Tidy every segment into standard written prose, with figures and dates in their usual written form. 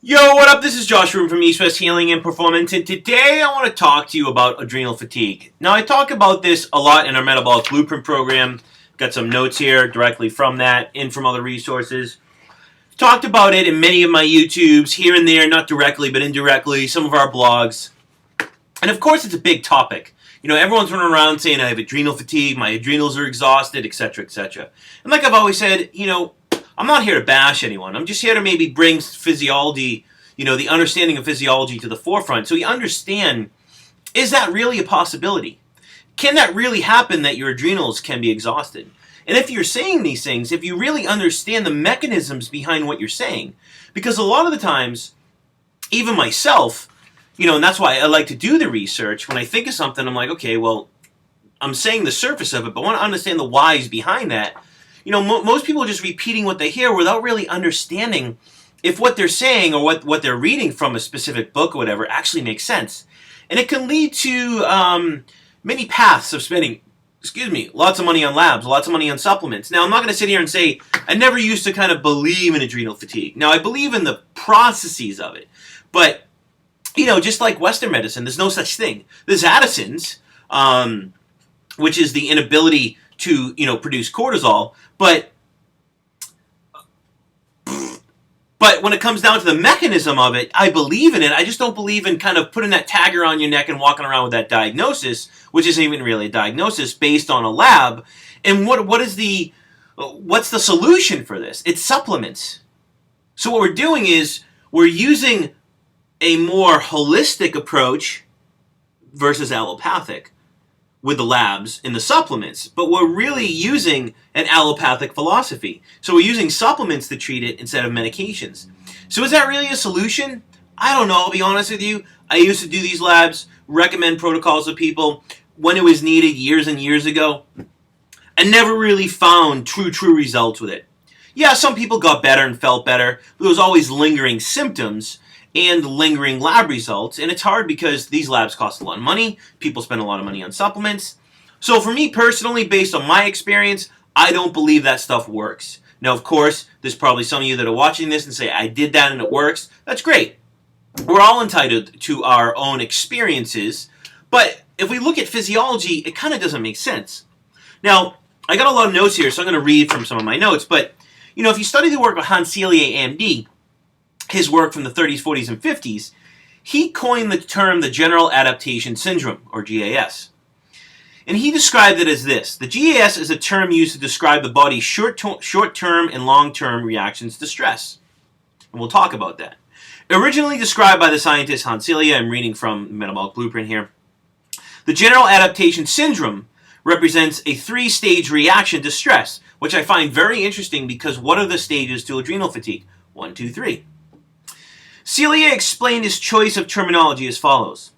Yo, what up? This is Josh Room from East West Healing and Performance, and today I want to talk to you about adrenal fatigue. Now, I talk about this a lot in our Metabolic Blueprint program. Got some notes here directly from that and from other resources. Talked about it in many of my YouTubes, here and there, not directly, but indirectly, some of our blogs. And of course, it's a big topic. You know, everyone's running around saying, I have adrenal fatigue, my adrenals are exhausted, etc., etc. And like I've always said, I'm not here to bash anyone. I'm just here to maybe bring physiology, the understanding of physiology to the forefront so you understand, is that really a possibility? Can that really happen that your adrenals can be exhausted? And if you're saying these things, if you really understand the mechanisms behind what you're saying, because a lot of the times, even myself, and that's why I like to do the research, when I think of something, I'm like, okay, well, I'm saying the surface of it, but I want to understand the whys behind that. Most people are just repeating what they hear without really understanding if what they're saying or what they're reading from a specific book or whatever actually makes sense. And it can lead to many paths of spending, lots of money on labs, lots of money on supplements. Now, I'm not going to sit here and say I never used to kind of believe in adrenal fatigue. Now, I believe in the processes of it. But, just like Western medicine, there's no such thing. There's Addison's, which is the inability to, produce cortisol. But when it comes down to the mechanism of it, I believe in it. I just don't believe in kind of putting that tagger on your neck and walking around with that diagnosis, which isn't even really a diagnosis based on a lab. And what's the solution for this? It's supplements. So what we're doing is we're using a more holistic approach versus allopathic with the labs and the supplements, but we're really using an allopathic philosophy. So we're using supplements to treat it instead of medications. So is that really a solution? I don't know, I'll be honest with you. I used to do these labs, recommend protocols to people when it was needed years and years ago. I never really found true results with it. Yeah, some people got better and felt better, but there was always lingering symptoms and lingering lab results, and it's hard because these labs cost a lot of money, people spend a lot of money on supplements. So for me personally, based on my experience, I don't believe that stuff works. Now, of course, there's probably some of you that are watching this and say, I did that and it works. That's great. We're all entitled to our own experiences, but if we look at physiology, it kind of doesn't make sense. Now, I got a lot of notes here, so I'm going to read from some of my notes, but if you study the work of Selye, MD, his work from the 30s, 40s, and 50s, he coined the term the General Adaptation Syndrome, or GAS. And he described it as this. The GAS is a term used to describe the body's short-term and long-term reactions to stress. And we'll talk about that. Originally described by the scientist Selye, I'm reading from Metabolic Blueprint here, the General Adaptation Syndrome represents a 3-stage reaction to stress, which I find very interesting because what are the stages to adrenal fatigue? 1, 2, 3. Selye explained his choice of terminology as follows.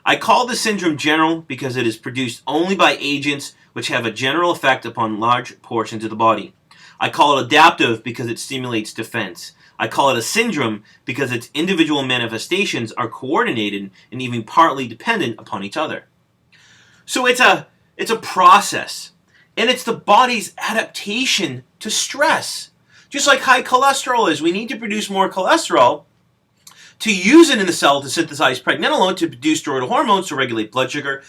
I call the syndrome general because it is produced only by agents which have a general effect upon large portions of the body. I call it adaptive because it stimulates defense. I call it a syndrome because its individual manifestations are coordinated and even partly dependent upon each other. So it's a process, and it's the body's adaptation to stress. Just like high cholesterol is, we need to produce more cholesterol to use it in the cell to synthesize pregnenolone to produce steroidal hormones to regulate blood sugar,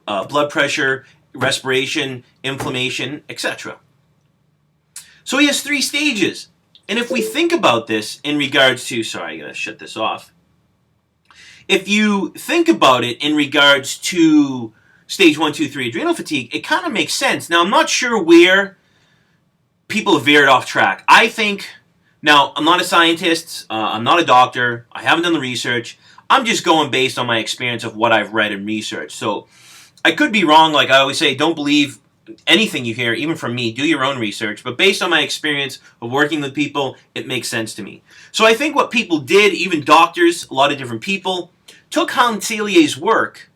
blood pressure, respiration, inflammation, etc. So he has 3 stages. And if we think about this in regards to, sorry, I gotta shut this off. If you think about it in regards to stage 1, 2, 3 adrenal fatigue, it kind of makes sense. Now, I'm not sure where people have veered off track. I think, now, I'm not a scientist, I'm not a doctor, I haven't done the research, I'm just going based on my experience of what I've read and researched. So, I could be wrong, like I always say, don't believe anything you hear, even from me, do your own research, but based on my experience of working with people, it makes sense to me. So I think what people did, even doctors, a lot of different people, took Selye's work,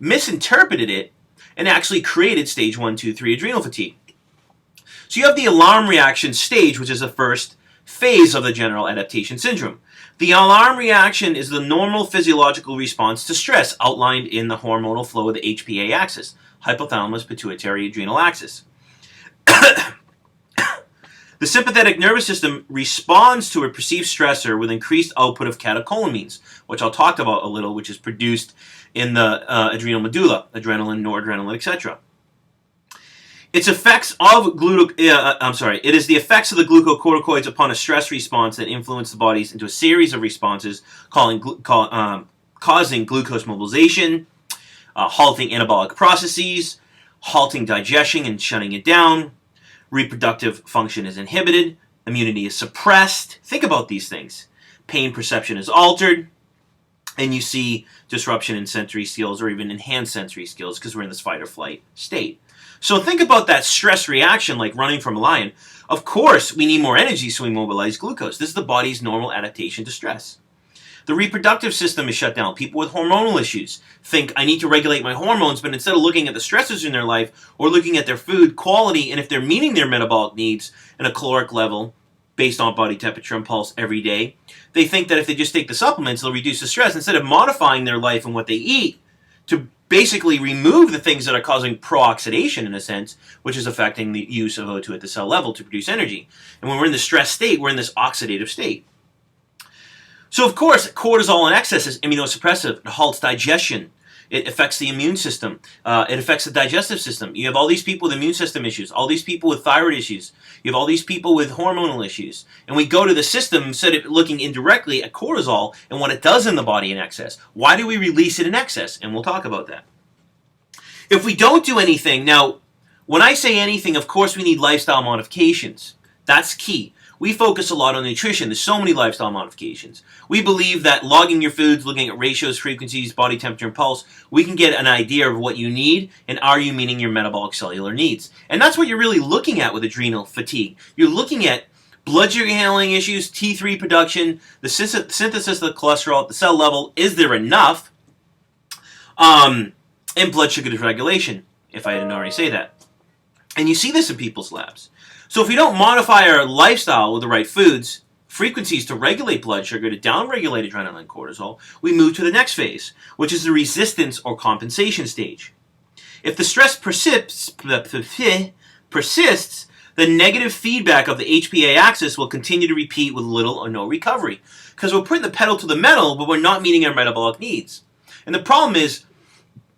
misinterpreted it, and actually created stage 1, 2, 3 adrenal fatigue. So you have the alarm reaction stage, which is the first phase of the General Adaptation Syndrome. The alarm reaction is the normal physiological response to stress outlined in the hormonal flow of the HPA Axis, hypothalamus pituitary adrenal axis. The sympathetic nervous system responds to a perceived stressor with increased output of catecholamines, which I'll talk about a little, which is produced in the adrenal medulla, adrenaline, noradrenaline, etc. It is the effects of the glucocorticoids upon a stress response that influence the bodies into a series of responses causing glucose mobilization, halting anabolic processes, halting digestion and shutting it down. Reproductive function is inhibited. Immunity is suppressed. Think about these things. Pain perception is altered. And you see disruption in sensory skills or even enhanced sensory skills because we're in this fight or flight state. So think about that stress reaction like running from a lion. Of course, we need more energy, so we mobilize glucose. This is the body's normal adaptation to stress. The reproductive system is shut down. People with hormonal issues think, I need to regulate my hormones, but instead of looking at the stressors in their life or looking at their food quality and if they're meeting their metabolic needs in a caloric level based on body temperature and pulse every day, they think that if they just take the supplements, they'll reduce the stress instead of modifying their life and what they eat to basically remove the things that are causing pro-oxidation in a sense, which is affecting the use of O2 at the cell level to produce energy. And when we're in the stress state, we're in this oxidative state. So, of course, cortisol in excess is immunosuppressive. It halts digestion. It affects the immune system. It affects the digestive system. You have all these people with immune system issues, all these people with thyroid issues. You have all these people with hormonal issues. And we go to the system instead of looking indirectly at cortisol and what it does in the body in excess. Why do we release it in excess? And we'll talk about that. If we don't do anything, now, when I say anything, of course we need lifestyle modifications. That's key. We focus a lot on nutrition. There's so many lifestyle modifications. We believe that logging your foods, looking at ratios, frequencies, body temperature, and pulse, we can get an idea of what you need and are you meeting your metabolic cellular needs. And that's what you're really looking at with adrenal fatigue. You're looking at blood sugar handling issues, T3 production, the synthesis of the cholesterol at the cell level. Is there enough? And blood sugar dysregulation, if I didn't already say that. And you see this in people's labs. So if we don't modify our lifestyle with the right foods, frequencies to regulate blood sugar, to downregulate adrenaline and cortisol, we move to the next phase, which is the resistance or compensation stage. If the stress persists, the negative feedback of the HPA axis will continue to repeat with little or no recovery. Because we're putting the pedal to the metal, but we're not meeting our metabolic needs. And the problem is,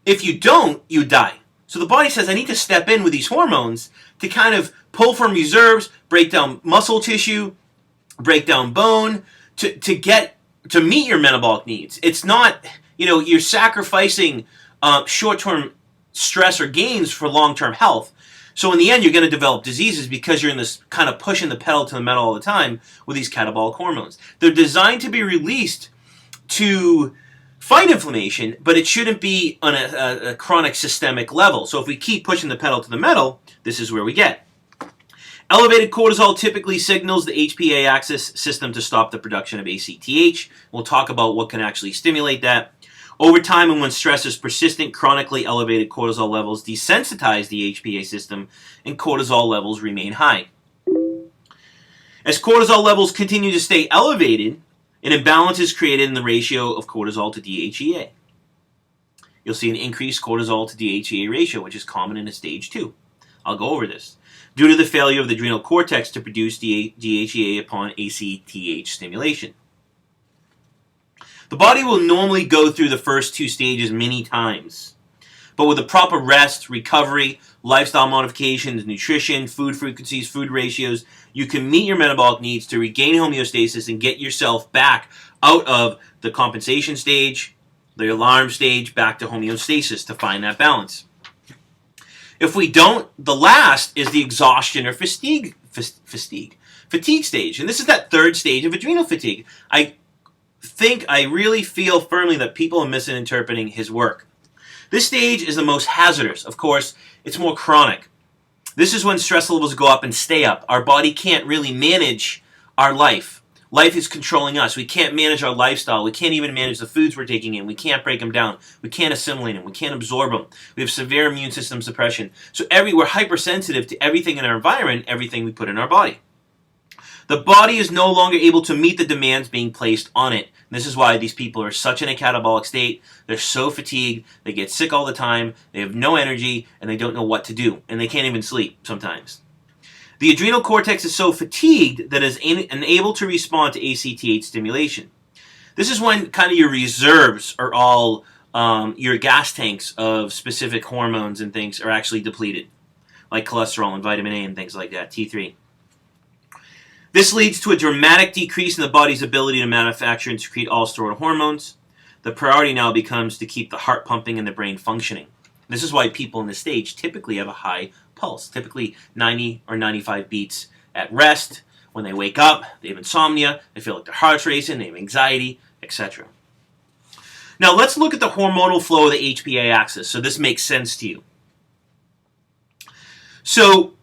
if you don't, you die. So the body says, I need to step in with these hormones to kind of pull from reserves, break down muscle tissue, break down bone, to meet your metabolic needs. It's not, you're sacrificing short-term stress or gains for long-term health. So in the end, you're going to develop diseases because you're in this kind of pushing the pedal to the metal all the time with these catabolic hormones. They're designed to be released to fight inflammation, but it shouldn't be on a chronic systemic level. So if we keep pushing the pedal to the metal, this is where we get. Elevated cortisol typically signals the HPA axis system to stop the production of ACTH. We'll talk about what can actually stimulate that. Over time and when stress is persistent, chronically elevated cortisol levels desensitize the HPA system and cortisol levels remain high. As cortisol levels continue to stay elevated, an imbalance is created in the ratio of cortisol to DHEA. You'll see an increased cortisol to DHEA ratio, which is common in a stage 2. I'll go over this. Due to the failure of the adrenal cortex to produce DHEA upon ACTH stimulation. The body will normally go through the first 2 stages many times. But with the proper rest, recovery, lifestyle modifications, nutrition, food frequencies, food ratios, you can meet your metabolic needs to regain homeostasis and get yourself back out of the compensation stage, the alarm stage, back to homeostasis to find that balance. If we don't, the last is the exhaustion or fatigue stage. And this is that 3rd stage of adrenal fatigue. I really feel firmly that people are misinterpreting his work. This stage is the most hazardous. Of course, it's more chronic. This is when stress levels go up and stay up. Our body can't really manage our life. Life is controlling us. We can't manage our lifestyle. We can't even manage the foods we're taking in. We can't break them down. We can't assimilate them. We can't absorb them. We have severe immune system suppression. So we're hypersensitive to everything in our environment, everything we put in our body. The body is no longer able to meet the demands being placed on it. And this is why these people are such in a catabolic state. They're so fatigued. They get sick all the time. They have no energy, and they don't know what to do. And they can't even sleep sometimes. The adrenal cortex is so fatigued that it is unable to respond to ACTH stimulation. This is when kind of your reserves are all, your gas tanks of specific hormones and things are actually depleted, like cholesterol and vitamin A and things like that, T3. This leads to a dramatic decrease in the body's ability to manufacture and secrete all stored hormones. The priority now becomes to keep the heart pumping and the brain functioning. This is why people in this stage typically have a high pulse, typically 90 or 95 beats at rest. When they wake up, they have insomnia, they feel like their heart's racing, they have anxiety, etc. Now let's look at the hormonal flow of the HPA axis, so this makes sense to you. So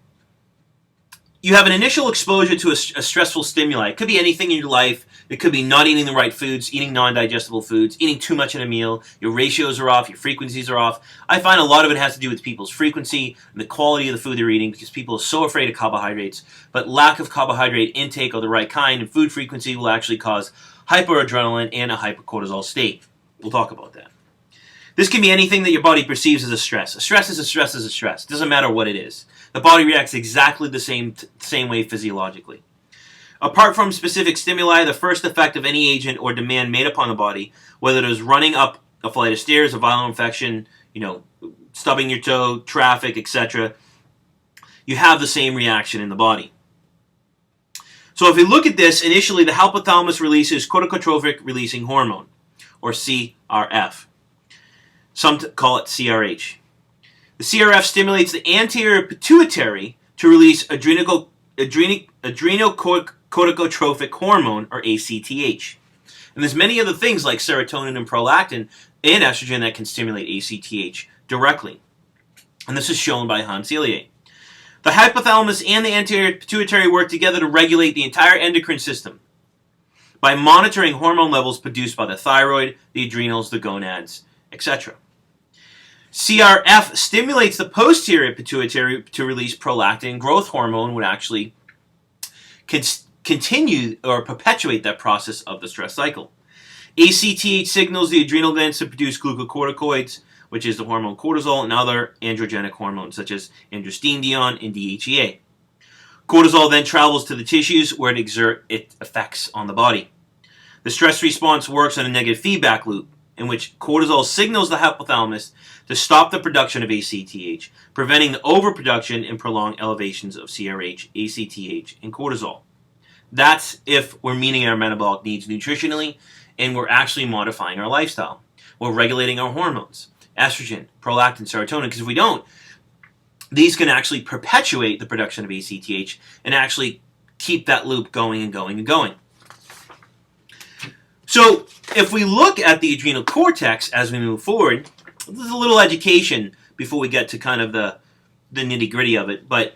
you have an initial exposure to a stressful stimuli. It could be anything in your life. It could be not eating the right foods, eating non-digestible foods, eating too much in a meal. Your ratios are off, your frequencies are off. I find a lot of it has to do with people's frequency and the quality of the food they're eating, because people are so afraid of carbohydrates. But lack of carbohydrate intake of the right kind and food frequency will actually cause hyperadrenaline and a hypercortisol state. We'll talk about that. This can be anything that your body perceives as a stress. A stress is a stress is a stress. It doesn't matter what it is. The body reacts exactly the same way physiologically. Apart from specific stimuli, the first effect of any agent or demand made upon the body, whether it is running up a flight of stairs, a viral infection, stubbing your toe, traffic, etc., you have the same reaction in the body. So if we look at this, initially the hypothalamus releases corticotrophic releasing hormone, or CRF. Some call it CRH. The CRF stimulates the anterior pituitary to release adrenocorticotropic hormone, or ACTH. And there's many other things like serotonin and prolactin and estrogen that can stimulate ACTH directly. And this is shown by Selye. The hypothalamus and the anterior pituitary work together to regulate the entire endocrine system by monitoring hormone levels produced by the thyroid, the adrenals, the gonads, etc. CRF stimulates the posterior pituitary to release prolactin. Growth hormone would actually continue or perpetuate that process of the stress cycle. ACTH signals the adrenal glands to produce glucocorticoids, which is the hormone cortisol, and other androgenic hormones such as androstenedione and DHEA. Cortisol then travels to the tissues where it exerts its effects on the body. The stress response works on a negative feedback loop in which cortisol signals the hypothalamus to stop the production of ACTH, preventing the overproduction and prolonged elevations of CRH, ACTH, and cortisol. That's if we're meeting our metabolic needs nutritionally and we're actually modifying our lifestyle. We're regulating our hormones, estrogen, prolactin, serotonin, because if we don't, these can actually perpetuate the production of ACTH and actually keep that loop going and going and going. So if we look at the adrenal cortex as we move forward, this is a little education before we get to kind of the nitty-gritty of it. But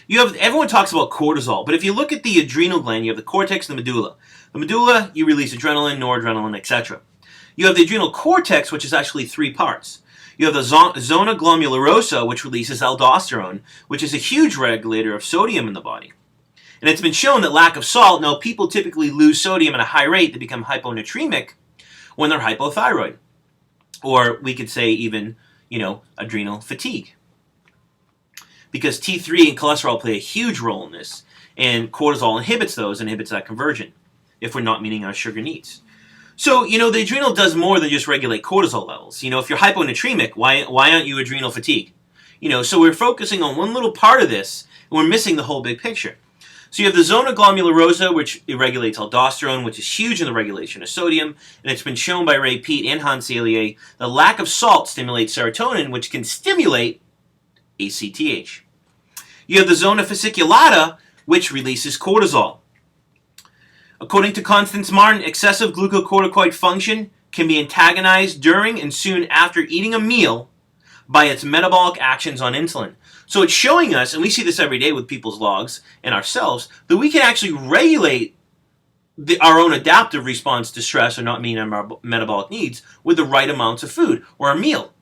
everyone talks about cortisol, but if you look at the adrenal gland, you have the cortex and the medulla. The medulla, you release adrenaline, noradrenaline, etc. You have the adrenal cortex, which is actually three parts. You have the zona glomerulosa, which releases aldosterone, which is a huge regulator of sodium in the body. And it's been shown that lack of salt, now people typically lose sodium at a high rate, they become hyponatremic when they're hypothyroid. Or we could say even, adrenal fatigue. Because T3 and cholesterol play a huge role in this, and cortisol inhibits that conversion, if we're not meeting our sugar needs. So, the adrenal does more than just regulate cortisol levels. If you're hyponatremic, why aren't you adrenal fatigue? So we're focusing on one little part of this, and we're missing the whole big picture. So you have the zona glomerulosa, which regulates aldosterone, which is huge in the regulation of sodium, and it's been shown by Ray Peat and Selye the lack of salt stimulates serotonin, which can stimulate ACTH. You have the zona fasciculata, which releases cortisol. According to Constance Martin, excessive glucocorticoid function can be antagonized during and soon after eating a meal by its metabolic actions on insulin. So it's showing us, and we see this every day with people's logs and ourselves, that we can actually regulate our own adaptive response to stress or not meeting our metabolic needs with the right amounts of food or a meal.